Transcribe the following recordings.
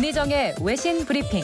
문희정의 외신 브리핑.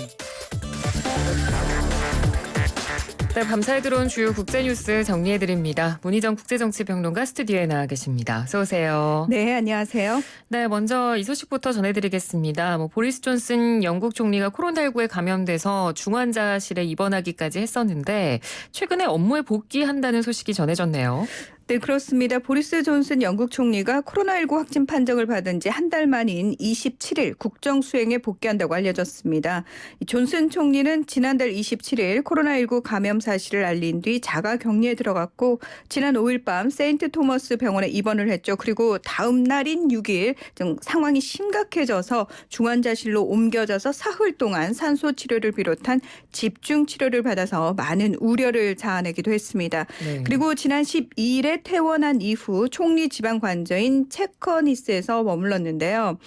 네, 밤사이 들어온 주요 국제뉴스 정리해드립니다. 문희정 국제정치평론가 스튜디오에 나와 계십니다. 어서 오세요. 네, 안녕하세요. 네, 먼저 이 소식부터 전해드리겠습니다. 보리스 존슨 영국 총리가 코로나19에 감염돼서 중환자실에 입원하기까지 했었는데 최근에 업무에 복귀한다는 소식이 전해졌네요. 네, 그렇습니다. 보리스 존슨 영국 총리가 코로나19 확진 판정을 받은 지 한 달 만인 27일 국정 수행에 복귀한다고 알려졌습니다. 존슨 총리는 지난달 27일 코로나19 감염 사실을 알린 뒤 자가 격리에 들어갔고 지난 5일 밤 세인트 토머스 병원에 입원을 했죠. 그리고 다음 날인 6일 상황이 심각해져서 중환자실로 옮겨져서 사흘 동안 산소 치료를 비롯한 집중 치료를 받아서 많은 우려를 자아내기도 했습니다. 네. 그리고 지난 12일에 퇴원한 이후 총리 지방 관저인 체커니스에서 머물렀는데요.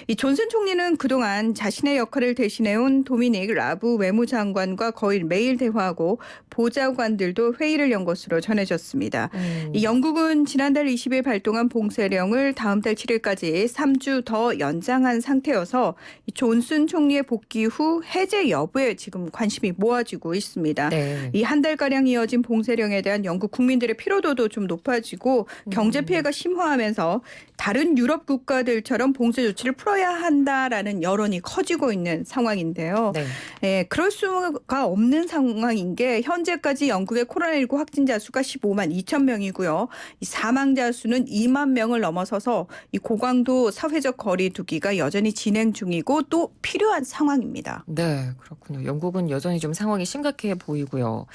이 존슨 총리는 그동안 자신의 역할을 대신해온 도미닉 라브 외무장관과 거의 매일 대화하고 보좌관들도 회의를 연 것으로 전해졌습니다. 이 영국은 지난달 20일 발동한 봉쇄령을 다음 달 7일까지 3주 더 연장한 상태여서 이 존슨 총리의 복귀 후 해제 여부에 지금 관심이 모아지고 있습니다. 네. 이 한 달가량 이어진 봉쇄령에 대한 영국 국민들의 피로도도 좀 높아지고 경제 피해가 심화하면서 다른 유럽 국가들처럼 봉쇄 조치를 풀어야 한다라는 여론이 커지고 있는 상황인데요. 네. 예, 그럴 수가 없는 상황인 게 현재까지 영국의 코로나19 확진자 수가 15만 2천 명이고요. 이 사망자 수는 2만 명을 넘어서서 이 고강도 사회적 거리 두기가 여전히 진행 중이고 또 필요한 상황입니다. 네, 그렇군요. 영국은 여전히 좀 상황이 심각해 보이고요.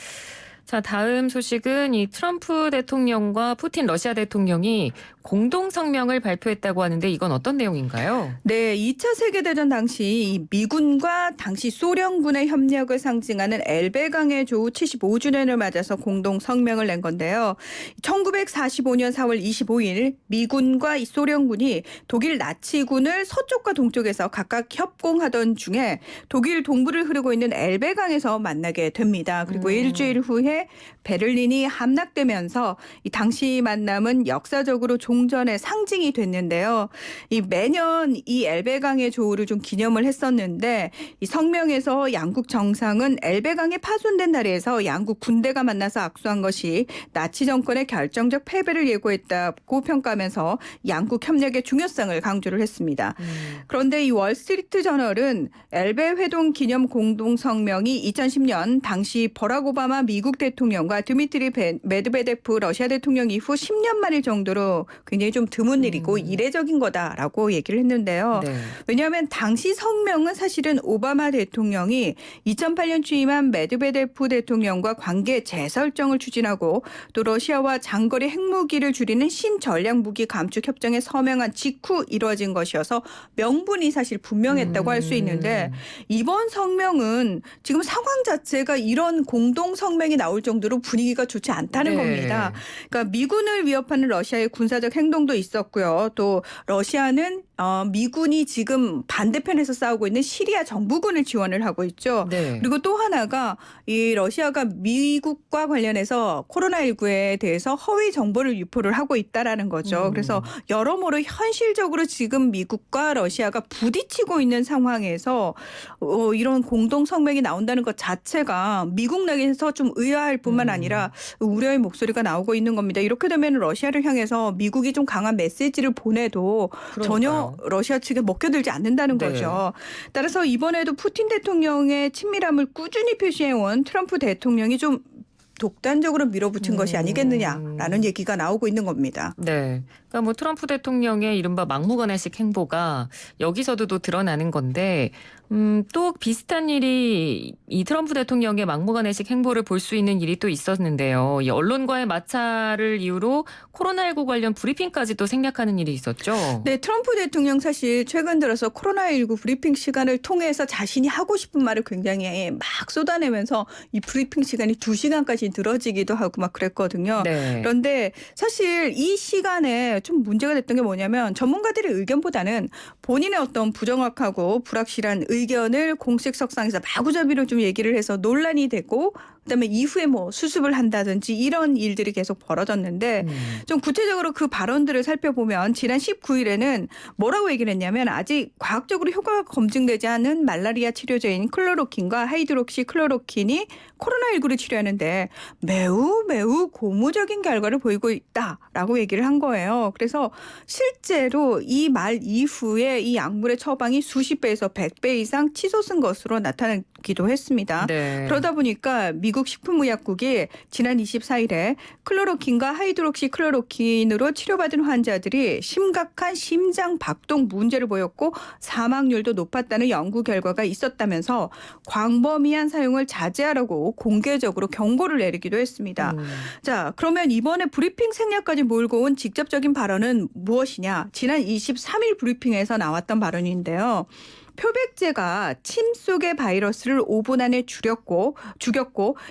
자, 다음 소식은 이 트럼프 대통령과 푸틴 러시아 대통령이 공동 성명을 발표했다고 하는데 이건 어떤 내용인가요? 네, 2차 세계대전 당시 이 미군과 당시 소련군의 협력을 상징하는 엘베강의 조우 75주년을 맞아서 공동 성명을 낸 건데요. 1945년 4월 25일 미군과 이 소련군이 독일 나치군을 서쪽과 동쪽에서 각각 협공하던 중에 독일 동부를 흐르고 있는 엘베강에서 만나게 됩니다. 그리고 일주일 후에 베를린이 함락되면서 이 당시 만남은 역사적으로 종전의 상징이 됐는데요. 이 매년 이 엘베강의 조우를 좀 기념을 했었는데 이 성명에서 양국 정상은 엘베강에 파손된 다리에서 양국 군대가 만나서 악수한 것이 나치 정권의 결정적 패배를 예고했다고 평가하면서 양국 협력의 중요성을 강조를 했습니다. 그런데 이 월스트리트 저널은 엘베 회동 기념 공동 성명이 2010년 당시 버락 오바마 미국 대통령과 드미트리 메드베데프 러시아 대통령 이후 10년 만일 정도로 굉장히 좀 드문 일이고 이례적인 거다라고 얘기를 했는데요. 네. 왜냐하면 당시 성명은 사실은 오바마 대통령이 2008년 취임한 메드베데프 대통령과 관계 재설정을 추진하고 또 러시아와 장거리 핵무기를 줄이는 신전략무기 감축 협정에 서명한 직후 이루어진 것이어서 명분이 사실 분명했다고 할 수 있는데 이번 성명은 지금 상황 자체가 이런 공동 성명이 나올 정도로 분위기가 좋지 않다는 네. 겁니다. 그러니까 미군을 위협하는 러시아의 군사적 행동도 있었고요. 또 러시아는 미군이 지금 반대편에서 싸우고 있는 시리아 정부군을 지원을 하고 있죠. 네. 그리고 또 하나가 이 러시아가 미국과 관련해서 코로나19에 대해서 허위 정보를 유포를 하고 있다라는 거죠. 그래서 여러모로 현실적으로 지금 미국과 러시아가 부딪히고 있는 상황에서 이런 공동 성명이 나온다는 것 자체가 미국 내에서 좀 의아할 뿐만 아니라 우려의 목소리가 나오고 있는 겁니다. 이렇게 되면 러시아를 향해서 미국이 좀 강한 메시지를 보내도 전혀 러시아 측에 먹혀들지 않는다는 네. 거죠. 따라서 이번에도 푸틴 대통령의 친밀함을 꾸준히 표시해온 트럼프 대통령이 좀 독단적으로 밀어붙인 것이 아니겠느냐라는 얘기가 나오고 있는 겁니다. 네. 그러니까 트럼프 대통령의 이른바 막무가내식 행보가 여기서도 또 드러나는 건데 또 비슷한 일이 이 트럼프 대통령의 막무가내식 행보를 볼 수 있는 일이 또 있었는데요. 이 언론과의 마찰을 이유로 코로나19 관련 브리핑까지 또 생략하는 일이 있었죠. 네, 트럼프 대통령 사실 최근 들어서 코로나19 브리핑 시간을 통해서 자신이 하고 싶은 말을 굉장히 막 쏟아내면서 이 브리핑 시간이 2시간까지 늘어지기도 하고 막 그랬거든요. 네. 그런데 사실 이 시간에 좀 문제가 됐던 게 뭐냐면 전문가들의 의견보다는 본인의 어떤 부정확하고 불확실한 의견을 공식 석상에서 마구잡이로 좀 얘기를 해서 논란이 되고 그다음에 이후에 뭐 수습을 한다든지 이런 일들이 계속 벌어졌는데 좀 구체적으로 그 발언들을 살펴보면 지난 19일에는 뭐라고 얘기를 했냐면 아직 과학적으로 효과가 검증되지 않은 말라리아 치료제인 클로로킨과 하이드록시 클로로킨이 코로나19를 치료하는데 매우 고무적인 결과를 보이고 있다라고 얘기를 한 거예요. 그래서 실제로 이 말 이후에 이 약물의 처방이 수십 배에서 100배 이상 치솟은 것으로 나타나기도 했습니다. 네. 그러다 보니까 미국 식품의약국이 지난 24일에 클로로킨과 하이드록시 클로로킨으로 치료받은 환자들이 심각한 심장 박동 문제를 보였고 사망률도 높았다는 연구 결과가 있었다면서 광범위한 사용을 자제하라고 공개적으로 경고를 내리기도 했습니다. 자, 그러면 이번에 브리핑 생략까지 몰고 온 직접적인 발언은 무엇이냐? 지난 23일 브리핑에서 나왔던 발언인데요. 표백제가 침 속의 바이러스를 5분 안에 죽였고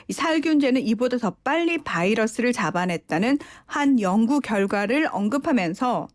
이 살균제는 이보다 더 빨리 바이러스를 잡아냈다는 한 연구 결과를 언급하면서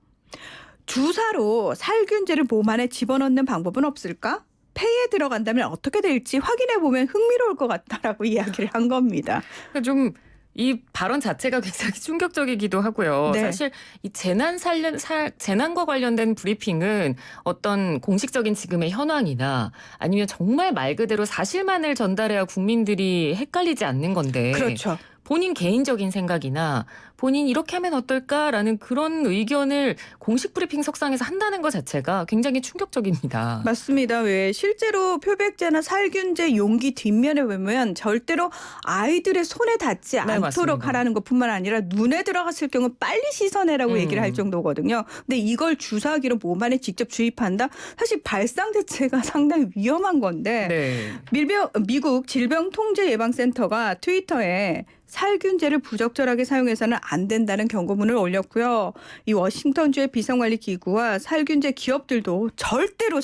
주사로 살균제를 몸 안에 집어넣는 방법은 없을까? 폐에 들어간다면 어떻게 될지 확인해보면 흥미로울 것 같다라고 이야기를 한 겁니다. 좀 이 발언 자체가 굉장히 충격적이기도 하고요. 네. 사실 이 재난과 관련된 브리핑은 어떤 공식적인 지금의 현황이나 아니면 정말 말 그대로 사실만을 전달해야 국민들이 헷갈리지 않는 건데 그렇죠. 본인 개인적인 생각이나 본인 이렇게 하면 어떨까라는 그런 의견을 공식 브리핑 석상에서 한다는 것 자체가 굉장히 충격적입니다. 맞습니다. 왜 실제로 표백제나 살균제 용기 뒷면에 보면 절대로 아이들의 손에 닿지 않도록 맞습니다. 하라는 것뿐만 아니라 눈에 들어갔을 경우 빨리 씻어내라고 얘기를 할 정도거든요. 근데 이걸 주사기로 몸 안에 직접 주입한다? 사실 발상 자체가 상당히 위험한 건데 네. 미국 질병통제예방센터가 트위터에 살균제를 부적절하게 사용해서는 안 된다는 경고문을 올렸고요. 이 워싱턴주의 비상관리기구와 살균제 기업들도 절대로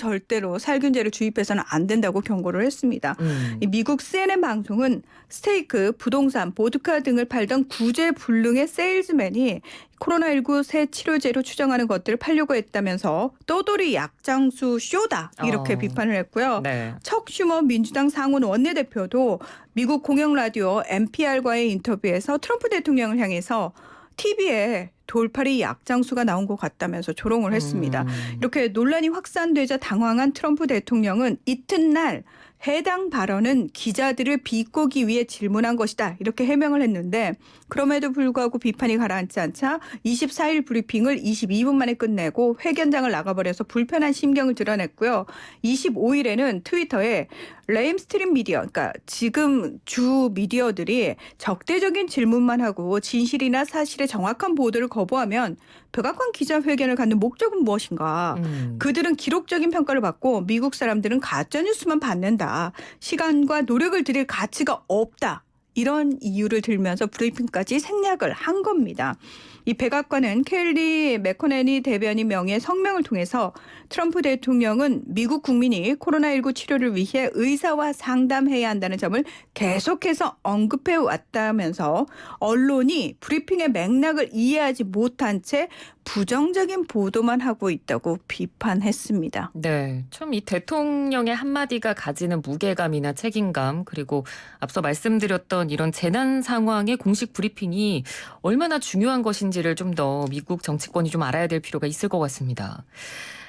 살균제를 주입해서는 안 된다고 경고를 했습니다. 이 미국 CNN 방송은 스테이크, 부동산, 보드카 등을 팔던 구제불능의 세일즈맨이 코로나19 새 치료제로 추정하는 것들을 팔려고 했다면서 떠돌이 약장수 쇼다 이렇게 비판을 했고요. 네. 척 슈머 민주당 상원 원내대표도 미국 공영라디오 NPR과의 인터뷰에서 트럼프 대통령을 향해서 TV에 돌팔이 약장수가 나온 것 같다면서 조롱을 했습니다. 이렇게 논란이 확산되자 당황한 트럼프 대통령은 이튿날 해당 발언은 기자들을 비꼬기 위해 질문한 것이다 이렇게 해명을 했는데 그럼에도 불구하고 비판이 가라앉지 않자 24일 브리핑을 22분 만에 끝내고 회견장을 나가버려서 불편한 심경을 드러냈고요. 25일에는 트위터에 레임스트림 미디어, 그러니까 지금 주 미디어들이 적대적인 질문만 하고 진실이나 사실의 정확한 보도를 거부하면 백악관 기자회견을 갖는 목적은 무엇인가? 그들은 기록적인 평가를 받고 미국 사람들은 가짜뉴스만 받는다. 시간과 노력을 들일 가치가 없다. 이런 이유를 들면서 브리핑까지 생략을 한 겁니다. 이 백악관은 켈리 맥코네니 대변인 명의의 성명을 통해서 트럼프 대통령은 미국 국민이 코로나19 치료를 위해 의사와 상담해야 한다는 점을 계속해서 언급해 왔다면서 언론이 브리핑의 맥락을 이해하지 못한 채 부정적인 보도만 하고 있다고 비판했습니다. 네, 참 이 대통령의 한마디가 가지는 무게감이나 책임감 그리고 앞서 말씀드렸던 이런 재난 상황의 공식 브리핑이 얼마나 중요한 것인지를 좀 더 미국 정치권이 좀 알아야 될 필요가 있을 것 같습니다.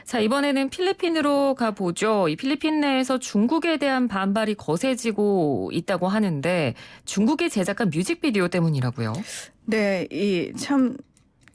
자, 이번에는 필리핀으로 가보죠. 이 필리핀 내에서 중국에 대한 반발이 거세지고 있다고 하는데 중국이 제작한 뮤직비디오 때문이라고요. 네,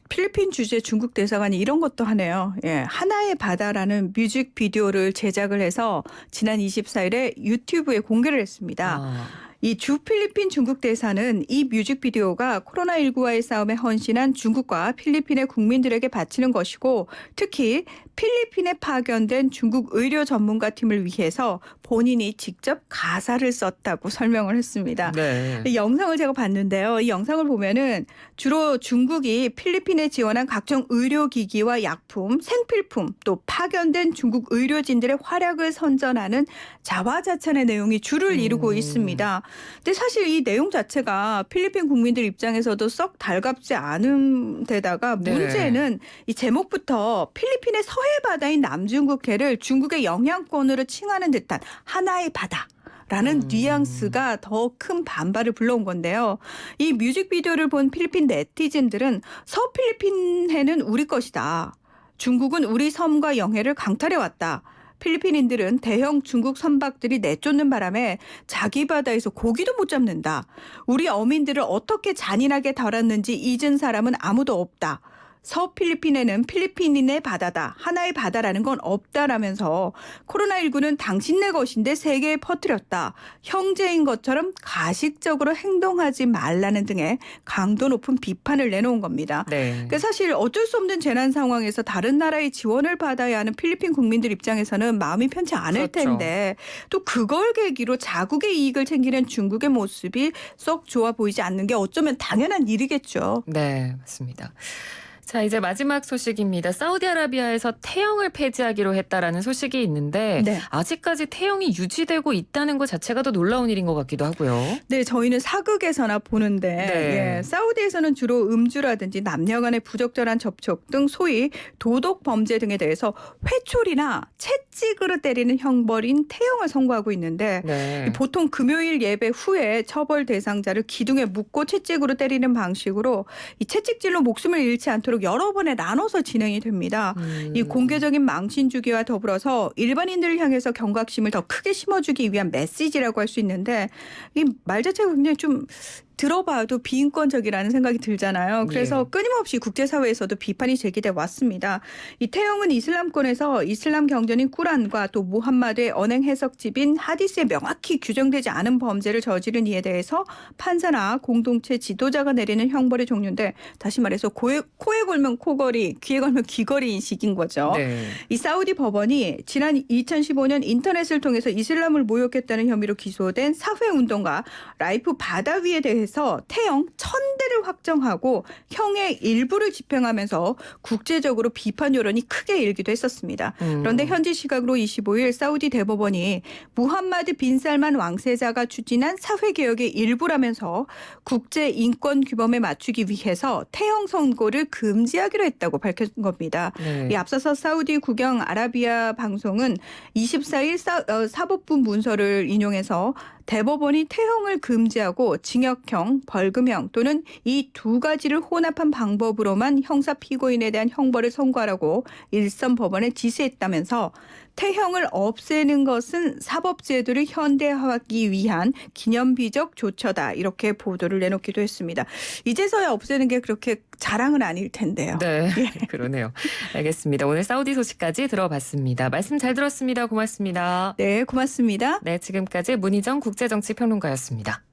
필리핀 주재 중국 대사관이 이런 것도 하네요. 예, 하나의 바다라는 뮤직비디오를 제작을 해서 지난 24일에 유튜브에 공개를 했습니다. 이 주 필리핀 중국 대사는 이 뮤직비디오가 코로나19와의 싸움에 헌신한 중국과 필리핀의 국민들에게 바치는 것이고 특히 필리핀에 파견된 중국 의료 전문가 팀을 위해서 본인이 직접 가사를 썼다고 설명을 했습니다. 네. 이 영상을 제가 봤는데요. 이 영상을 보면은 주로 중국이 필리핀에 지원한 각종 의료기기와 약품, 생필품 또 파견된 중국 의료진들의 활약을 선전하는 자화자찬의 내용이 주를 이루고 있습니다. 근데 사실 이 내용 자체가 필리핀 국민들 입장에서도 썩 달갑지 않은 데다가 문제는 이 제목부터 필리핀의 서해 바다인 남중국해를 중국의 영향권으로 칭하는 듯한 하나의 바다. 있다라는 뉘앙스가 더 큰 반발을 불러온 건데요. 이 뮤직비디오를 본 필리핀 네티즌들은 서필리핀해는 우리 것이다. 중국은 우리 섬과 영해를 강탈해왔다. 필리핀인들은 대형 중국 선박들이 내쫓는 바람에 자기 바다에서 고기도 못 잡는다. 우리 어민들을 어떻게 잔인하게 다뤘는지 잊은 사람은 아무도 없다. 서필리핀에는 필리핀인의 바다다. 하나의 바다라는 건 없다라면서 코로나19는 당신네 것인데 세계에 퍼뜨렸다. 형제인 것처럼 가식적으로 행동하지 말라는 등의 강도 높은 비판을 내놓은 겁니다. 네. 그러니까 사실 어쩔 수 없는 재난 상황에서 다른 나라의 지원을 받아야 하는 필리핀 국민들 입장에서는 마음이 편치 않을 그렇죠. 텐데 또 그걸 계기로 자국의 이익을 챙기는 중국의 모습이 썩 좋아 보이지 않는 게 어쩌면 당연한 일이겠죠. 네, 맞습니다. 자, 이제 마지막 소식입니다. 사우디아라비아에서 태영을 폐지하기로 했다라는 소식이 있는데 네. 아직까지 태영이 유지되고 있다는 것 자체가 더 놀라운 일인 것 같기도 하고요. 네, 저희는 사극에서나 보는데 네. 예, 사우디에서는 주로 음주라든지 남녀 간의 부적절한 접촉 등 소위 도덕 범죄 등에 대해서 회초리나 채찍으로 때리는 형벌인 태형을 선고하고 있는데 네. 보통 금요일 예배 후에 처벌 대상자를 기둥에 묶고 채찍으로 때리는 방식으로 이 채찍질로 목숨을 잃지 않도록 여러 번에 나눠서 진행이 됩니다. 이 공개적인 망신 주기와 더불어서 일반인들을 향해서 경각심을 더 크게 심어주기 위한 메시지라고 할 수 있는데 이 말 자체가 굉장히 좀 들어봐도 비인권적이라는 생각이 들잖아요. 그래서 예. 끊임없이 국제사회에서도 비판이 제기돼 왔습니다. 이 태형은 이슬람권에서 이슬람 경전인 꾸란과 또 무함마드의 언행 해석집인 하디스에 명확히 규정되지 않은 범죄를 저지른 이에 대해서 판사나 공동체 지도자가 내리는 형벌의 종류인데 다시 말해서 코에 걸면 코걸이, 귀에 걸면 귀걸이인 식인 거죠. 네. 이 사우디 법원이 지난 2015년 인터넷을 통해서 이슬람을 모욕했다는 혐의로 기소된 사회운동가 라이프 바다위에 대해서 태형 1000대를 확정하고 형의 일부를 집행하면서 국제적으로 비판 여론이 크게 일기도 했었습니다. 그런데 현지 시각으로 25일 사우디 대법원이 무함마드 빈 살만 왕세자가 추진한 사회개혁의 일부라면서 국제인권 규범에 맞추기 위해서 태형 선고를 금지하기로 했다고 밝힌 겁니다. 네. 이 앞서서 사우디 국영 아라비아 방송은 24일 사법부 문서를 인용해서 대법원이 태형을 금지하고 징역형, 벌금형 또는 이 두 가지를 혼합한 방법으로만 형사 피고인에 대한 형벌을 선고하라고 일선 법원에 지시했다면서 태형을 없애는 것은 사법제도를 현대화하기 위한 기념비적 조처다. 이렇게 보도를 내놓기도 했습니다. 이제서야 없애는 게 그렇게 자랑은 아닐 텐데요. 네, 그러네요. 알겠습니다. 오늘 사우디 소식까지 들어봤습니다. 말씀 잘 들었습니다. 고맙습니다. 네, 고맙습니다. 네, 지금까지 문희정 국제정치평론가였습니다.